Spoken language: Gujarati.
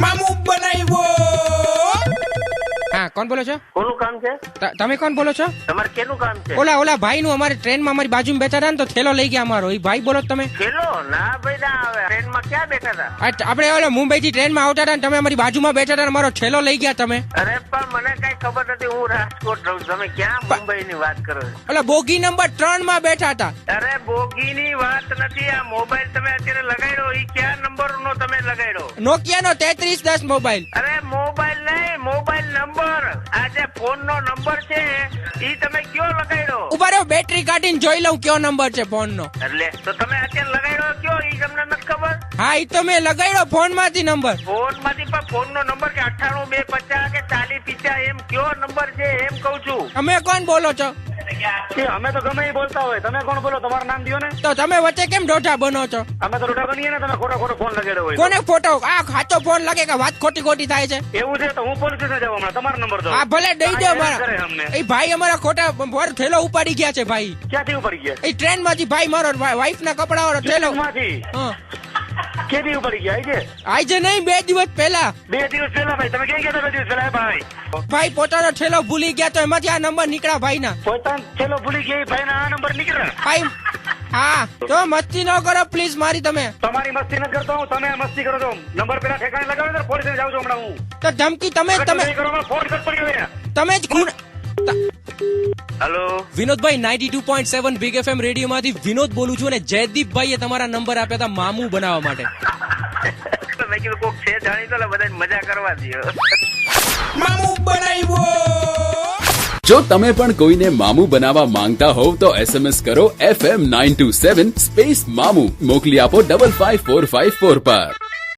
મામુ બનાવ્યો। હા, કોણ બોલો છો? કોનું કામ છે? તમે કોણ બોલો છો? તમારે કેનું કામ છે? ઓલા ભાઈ નું અમારી ટ્રેનમાં અમારી બાજુમાં બેઠા હતા ને તો થેલો લઈ ગયા અમારો. એ ભાઈ બોલો છો તમે? ખેલો ના ભાઈ ના આવે, ટ્રેનમાં ક્યાં બેઠા હતા? આપણે ઓલા મુંબઈ થી ટ્રેનમાં આવતા હતા ને તમે અમારી બાજુમાં બેઠા હતા, અમારો થેલો લઈ ગયા તમે. અરે પણ મને કઈ ખબર નથી, હું રાજકોટ રહું છું, તમે ક્યાં મુંબઈ ની વાત કરો છો? ઓલા બોગી નંબર 3 માં બેઠા હતા. અરે બોગી ની વાત નથી, આ મોબાઈલ તમે અત્યારે લગાડ્યો એ ક્યાં નંબર નો તમે લગાડ્યો? નોકિયા નો 3310 મોબાઈલ. અરે મોબાઈલ નહીં, મોબાઈલ નંબર, આ જે ફોન નો નંબર છે ઈ તમે કયો લગાડ્યો? ઉભા રહ્યો, બેટરી કાઢીને જોઈ લઉં કયો નંબર છે ફોન નો. એટલે તો તમે અત્યારે લગાડ્યો કયો ઈ તમને નથી ખબર? હા, ઈ તો મેં લગાડ્યો ફોન માંથી નંબર. ફોન માંથી પણ ફોન નો નંબર કે 98 250 કે 40 50 એમ કયો નંબર છે એમ કઉ છું. તમે કોણ બોલો છો? અમે તો ગમે એ બોલતા હોય, તમે કોણ બોલો? તમારું નામ દો ને. તો તમે વચ્ચે કેમ દોઢા બનો છો? અમે તો રોટા બનીએ ને, તમે ખોટો ફોન લગાડ્યો હોય. કોને ફોટો? આ ખાચો ફોન લાગે કે વાત ખોટી થાય છે? એવું છે તો હું પોલીસ સ્ટેશન જાઉં હમણાં, તમારો નંબર દો. હા ભલે દઈ દો મારા. કરે અમને. એ ભાઈ અમારા ખોટા ભર થેલો ઉપાડી ગયા છે ભાઈ. ક્યાંથી ઉપડી ગયા? એ ટ્રેન માંથી ભાઈ મારો વાઈફ ના કપડા વાળો થેલો. માંથી હા, કેદી ઉપડી ગયા? આજે આજે નહીં, 2 દિવસ પહેલા. 2 દિવસ પહેલા ભાઈ. તમે ક્યાં ગયા હતા 2 દિવસ પહેલા? ભાઈ ભાઈ પોતાનો થેલો ભૂલી ગયા તો એમાંથી આ નંબર નીકળ્યા ભાઈ ના. પોતાનો છેલ્લો ભૂલી ગયા, ભાઈ ના આ નંબર નીકળ્યા. ભાઈ હા, તો મસ્તી ન કરો પ્લીઝ મારી. તમે તમારી મસ્તી ન કરતો હું, તમે મસ્તી કરો છો. નંબર પેલા ઠેકાણે લગાવો ને, પોલીસ જાઉં છું હમણાં હું. તો ધમકી તમે ફોન કટ પડી ગયો. તમે જ ખૂન. Hello Vinodbhai 92.7 big FM radio માંથી વિનોદ બોલું છું અને જયદીપભાઈએ તમારા નંબર આપ્યા હતા મામુ બનાવવા માટે. મેં કીધું કોક છે જાણીતો, બધા મજા કરવા દો. મામુ બનાવ્યો। જો તમે પણ કોઈને મામુ બનાવવા માંગતા હોવ તો SMS કરો FM 927 સ્પેસ મામુ, મોકલી આપો 55454 પર.